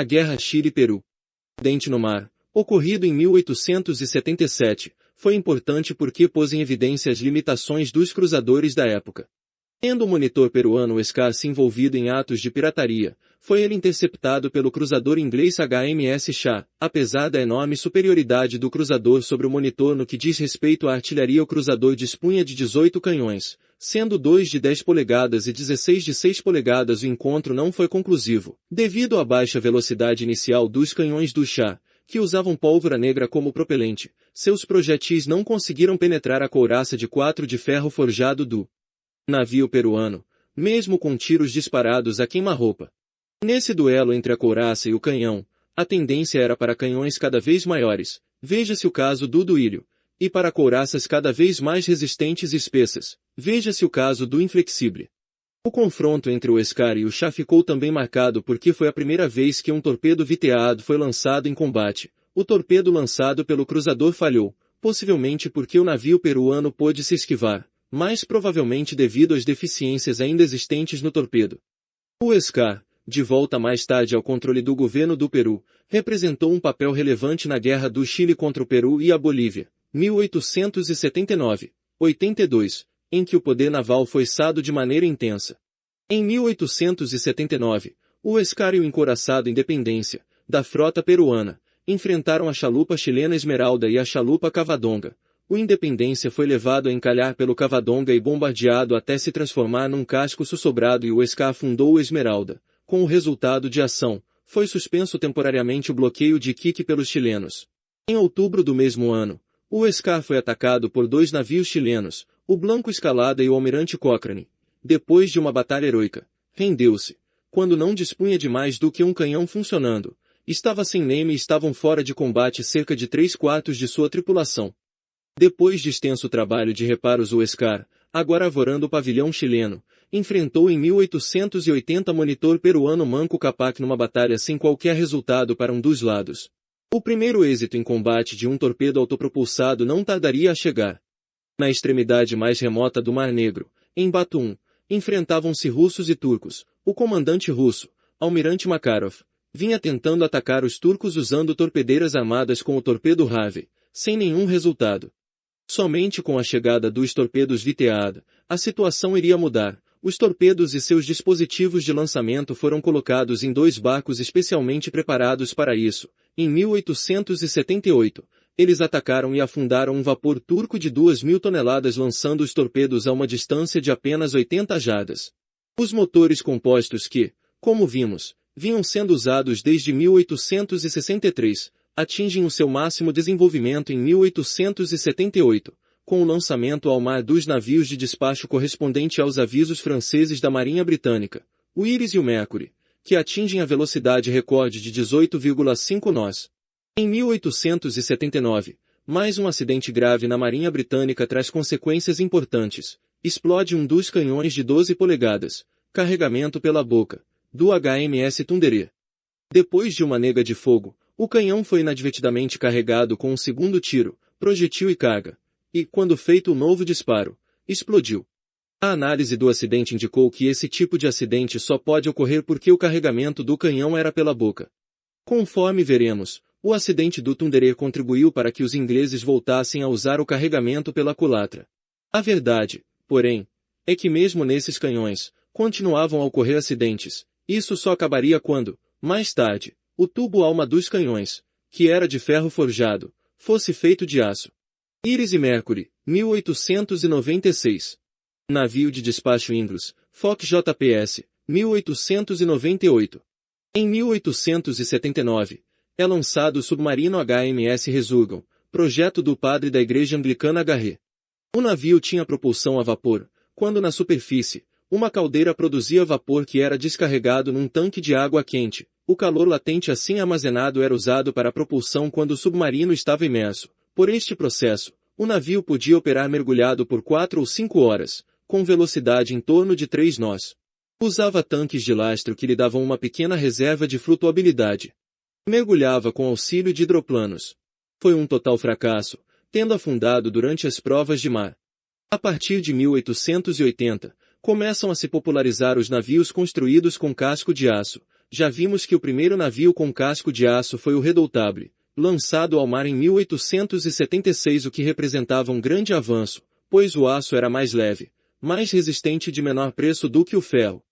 A Guerra Chile-Peru. Incidente no mar, ocorrido em 1877, foi importante porque pôs em evidência as limitações dos cruzadores da época. Tendo o monitor peruano Oscar se envolvido em atos de pirataria, foi ele interceptado pelo cruzador inglês HMS Shah. Apesar da enorme superioridade do cruzador sobre o monitor no que diz respeito à artilharia, o cruzador dispunha de 18 canhões, sendo 2 de 10 polegadas e 16 de 6 polegadas. O encontro não foi conclusivo, devido à baixa velocidade inicial dos canhões do Shah, que usavam pólvora negra como propelente. Seus projetis não conseguiram penetrar a couraça de 4 de ferro forjado do navio peruano, mesmo com tiros disparados a queima-roupa. Nesse duelo entre a couraça e o canhão, a tendência era para canhões cada vez maiores, veja-se o caso do Duílio, e para couraças cada vez mais resistentes e espessas, veja-se o caso do Inflexible. O confronto entre o Oscar e o Shah ficou também marcado porque foi a primeira vez que um torpedo viteado foi lançado em combate. O torpedo lançado pelo cruzador falhou, possivelmente porque o navio peruano pôde se esquivar, mas provavelmente devido às deficiências ainda existentes no torpedo. O Oscar, de volta mais tarde ao controle do governo do Peru, representou um papel relevante na Guerra do Chile contra o Peru e a Bolívia, 1879-82, em que o poder naval foi içado de maneira intensa. Em 1879, o Oscar e o encouraçado Independência, da frota peruana, enfrentaram a chalupa chilena Esmeralda e a chalupa Cavadonga. O Independência foi levado a encalhar pelo Cavadonga e bombardeado até se transformar num casco sussobrado, e o Oscar afundou o Esmeralda. Com o resultado de ação, foi suspenso temporariamente o bloqueio de Iquique pelos chilenos. Em outubro do mesmo ano, o Oscar foi atacado por 2 navios chilenos, o Blanco Escalada e o Almirante Cochrane. Depois de uma batalha heroica, rendeu-se, quando não dispunha de mais do que um canhão funcionando. Estava sem leme e estavam fora de combate cerca de 3/4 de sua tripulação. Depois de extenso trabalho de reparos, o Oscar, agora avorando o pavilhão chileno, enfrentou em 1880 monitor peruano Manco Cápac numa batalha sem qualquer resultado para um dos lados. O primeiro êxito em combate de um torpedo autopropulsado não tardaria a chegar. Na extremidade mais remota do Mar Negro, em Batum, enfrentavam-se russos e turcos. O comandante russo, Almirante Makarov, vinha tentando atacar os turcos usando torpedeiras armadas com o torpedo Harvey, sem nenhum resultado. Somente com a chegada dos torpedos Viteada, a situação iria mudar. Os torpedos e seus dispositivos de lançamento foram colocados em 2 barcos especialmente preparados para isso. Em 1878, eles atacaram e afundaram um vapor turco de 2.000 toneladas, lançando os torpedos a uma distância de apenas 80 jardas. Os motores compostos que, como vimos, vinham sendo usados desde 1863, atingem o seu máximo desenvolvimento em 1878, com o lançamento ao mar dos navios de despacho correspondente aos avisos franceses da Marinha Britânica, o Iris e o Mercury, que atingem a velocidade recorde de 18,5 nós. Em 1879, mais um acidente grave na Marinha Britânica traz consequências importantes. Explode um dos canhões de 12 polegadas, carregamento pela boca, do HMS Thunderer. Depois de uma nega de fogo, o canhão foi inadvertidamente carregado com um segundo tiro, projetil e carga, e, quando feito o novo disparo, explodiu. A análise do acidente indicou que esse tipo de acidente só pode ocorrer porque o carregamento do canhão era pela boca. Conforme veremos, o acidente do Thunderer contribuiu para que os ingleses voltassem a usar o carregamento pela culatra. A verdade, porém, é que mesmo nesses canhões, continuavam a ocorrer acidentes. Isso só acabaria quando, mais tarde, o tubo-alma dos canhões, que era de ferro forjado, fosse feito de aço. Iris e Mercury, 1896. Navio de despacho Ingles, Foch JPS, 1898. Em 1879, é lançado o submarino HMS Resurgam, projeto do padre da Igreja Anglicana Garret. O navio tinha propulsão a vapor, quando na superfície, uma caldeira produzia vapor que era descarregado num tanque de água quente. O calor latente assim armazenado era usado para a propulsão quando o submarino estava imerso. Por este processo, o navio podia operar mergulhado por 4 ou 5 horas, com velocidade em torno de 3 nós. Usava tanques de lastro que lhe davam uma pequena reserva de flutuabilidade. Mergulhava com auxílio de hidroplanos. Foi um total fracasso, tendo afundado durante as provas de mar. A partir de 1880, começam a se popularizar os navios construídos com casco de aço, Já vimos que o primeiro navio com casco de aço foi o Redoutable, lançado ao mar em 1876, o que representava um grande avanço, pois o aço era mais leve, mais resistente e de menor preço do que o ferro.